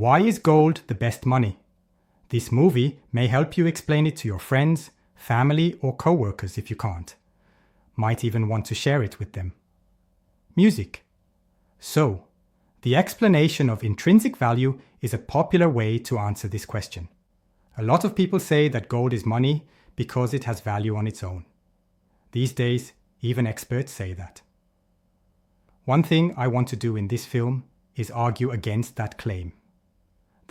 Why is gold the best money? This movie may help you explain it to your friends, family, or co-workers if you can't. Might even want to share it with them. Music. So, the explanation of intrinsic value is a popular way to answer this question. A lot of people say that gold is money because it has value on its own. These days, even experts say that. One thing I want to do in this film is argue against that claim.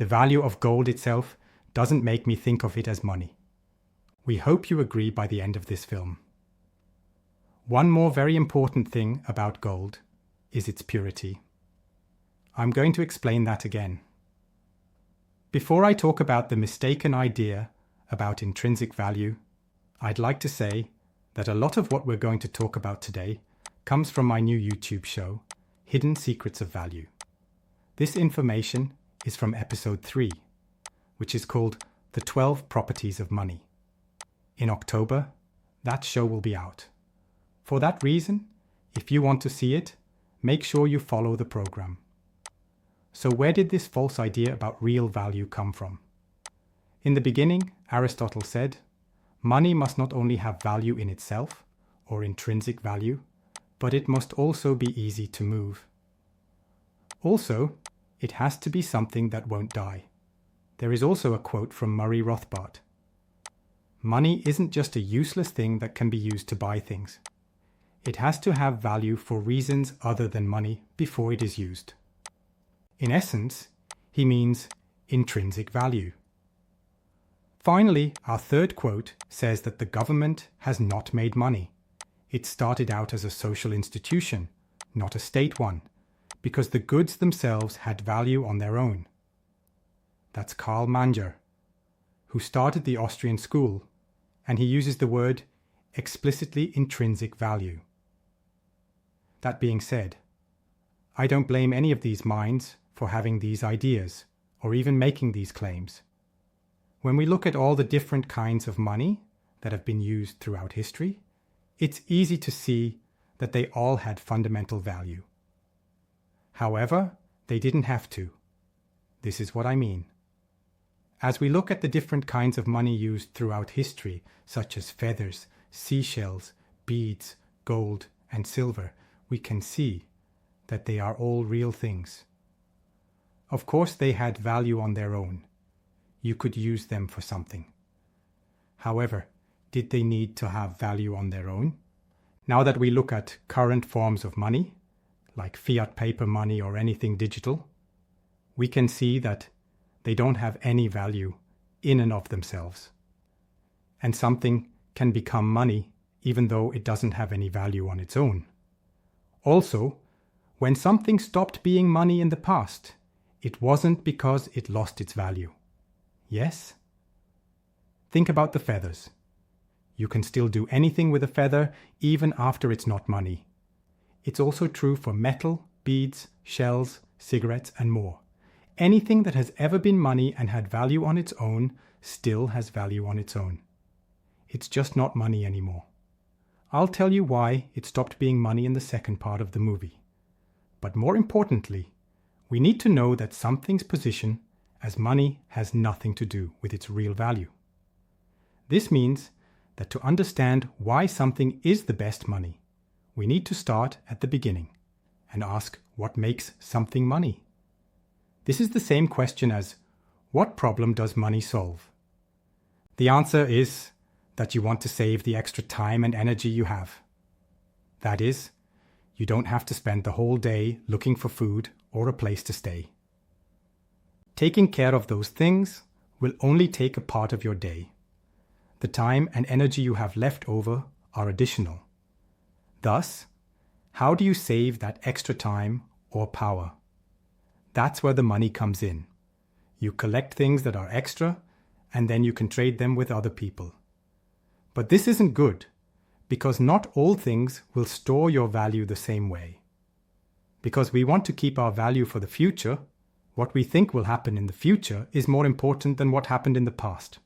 The value of gold itself doesn't make me think of it as money. We hope you agree by the end of this film. One more very important thing about gold is its purity. I'm going to explain that again. Before I talk about the mistaken idea about intrinsic value, I'd like to say that a lot of what we're going to talk about today comes from my new YouTube show, Hidden Secrets of Value. This information is from episode 3, which is called The 12 Properties of Money. In October, that show will be out. For that reason, if you want to see it, make sure you follow the program. So where did this false idea about real value come from? In the beginning, Aristotle said, money must not only have value in itself, or intrinsic value, but it must also be easy to move. Also, it has to be something that won't die. There is also a quote from Murray Rothbard. Money isn't just a useless thing that can be used to buy things. It has to have value for reasons other than money before it is used. In essence, he means intrinsic value. Finally, our third quote says that the government has not made money. It started out as a social institution, not a state one, because the goods themselves had value on their own. That's Karl Manger, who started the Austrian school, and he uses the word explicitly intrinsic value. That being said, I don't blame any of these minds for having these ideas, or even making these claims. When we look at all the different kinds of money that have been used throughout history, it's easy to see that they all had fundamental value. However, they didn't have to. This is what I mean. As we look at the different kinds of money used throughout history, such as feathers, seashells, beads, gold, and silver, we can see that they are all real things. Of course, they had value on their own. You could use them for something. However, did they need to have value on their own? Now that we look at current forms of money, like fiat paper money or anything digital, we can see that they don't have any value in and of themselves. And something can become money even though it doesn't have any value on its own. Also, when something stopped being money in the past, it wasn't because it lost its value. Yes? Think about the feathers. You can still do anything with a feather even after it's not money. It's also true for metal, beads, shells, cigarettes, and more. Anything that has ever been money and had value on its own still has value on its own. It's just not money anymore. I'll tell you why it stopped being money in the second part of the movie. But more importantly, we need to know that something's position as money has nothing to do with its real value. This means that to understand why something is the best money, we need to start at the beginning and ask what makes something money. This is the same question as, what problem does money solve? The answer is that you want to save the extra time and energy you have. That is, you don't have to spend the whole day looking for food or a place to stay. Taking care of those things will only take a part of your day. The time and energy you have left over are additional. Thus, how do you save that extra time or power? That's where the money comes in. You collect things that are extra, and then you can trade them with other people. But this isn't good, because not all things will store your value the same way. Because we want to keep our value for the future, what we think will happen in the future is more important than what happened in the past.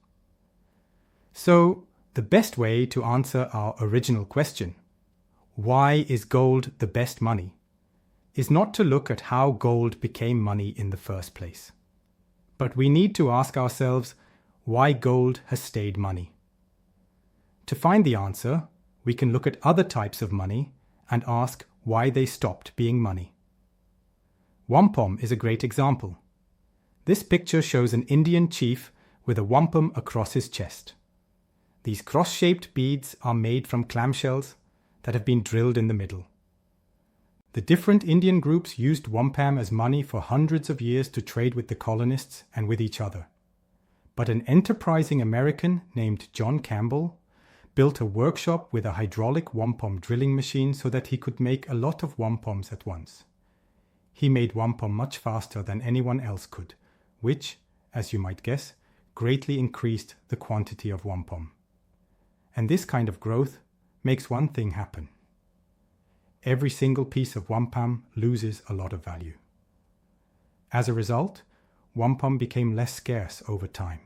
So, the best way to answer our original question, why is gold the best money, is not to look at how gold became money in the first place. But we need to ask ourselves why gold has stayed money. To find the answer, we can look at other types of money and ask why they stopped being money. Wampum is a great example. This picture shows an Indian chief with a wampum across his chest. These cross-shaped beads are made from clamshells that have been drilled in the middle. The different Indian groups used wampum as money for hundreds of years to trade with the colonists and with each other. But an enterprising American named John Campbell built a workshop with a hydraulic wampum drilling machine so that he could make a lot of wampums at once. He made wampum much faster than anyone else could, which, as you might guess, greatly increased the quantity of wampum. And this kind of growth makes one thing happen. Every single piece of wampum loses a lot of value. As a result, wampum became less scarce over time,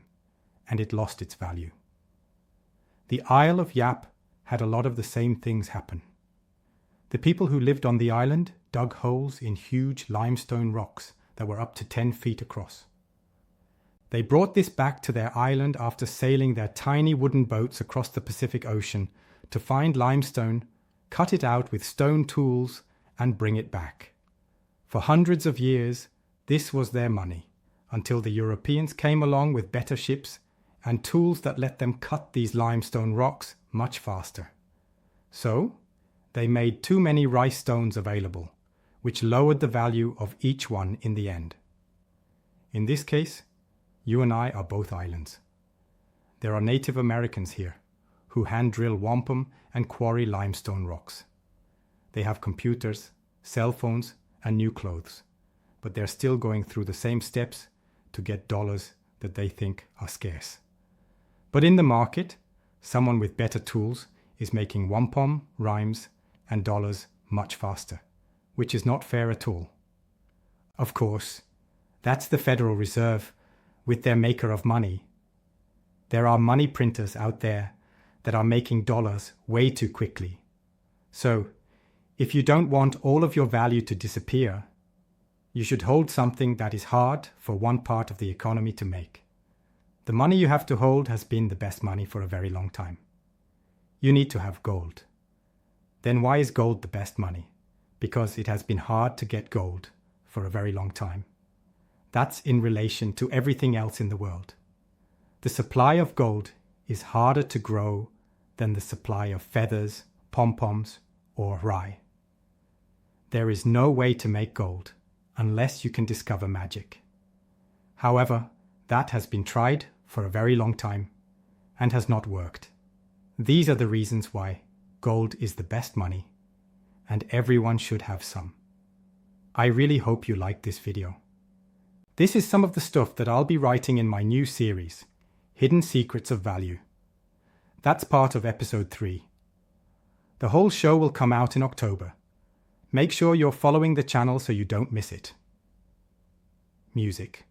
and it lost its value. The Isle of Yap had a lot of the same things happen. The people who lived on the island dug holes in huge limestone rocks that were up to 10 feet across. They brought this back to their island after sailing their tiny wooden boats across the Pacific Ocean to find limestone, cut it out with stone tools, and bring it back. For hundreds of years, this was their money, until the Europeans came along with better ships and tools that let them cut these limestone rocks much faster. So, they made too many rice stones available, which lowered the value of each one in the end. In this case, you and I are both islands. There are Native Americans here who hand drill wampum and quarry limestone rocks. They have computers, cell phones, and new clothes, but they're still going through the same steps to get dollars that they think are scarce. But in the market, someone with better tools is making wampum, rhymes, and dollars much faster, which is not fair at all. Of course, that's the Federal Reserve with their maker of money. There are money printers out there that are making dollars way too quickly. So, if you don't want all of your value to disappear, you should hold something that is hard for one part of the economy to make. The money you have to hold has been the best money for a very long time. You need to have gold. Then why is gold the best money? Because it has been hard to get gold for a very long time. That's in relation to everything else in the world. The supply of gold is harder to grow than the supply of feathers, pom-poms, or rye. There is no way to make gold unless you can discover magic. However, that has been tried for a very long time and has not worked. These are the reasons why gold is the best money and everyone should have some. I really hope you liked this video. This is some of the stuff that I'll be writing in my new series, Hidden Secrets of Value. That's part of episode 3. The whole show will come out in October. Make sure you're following the channel so you don't miss it. Music.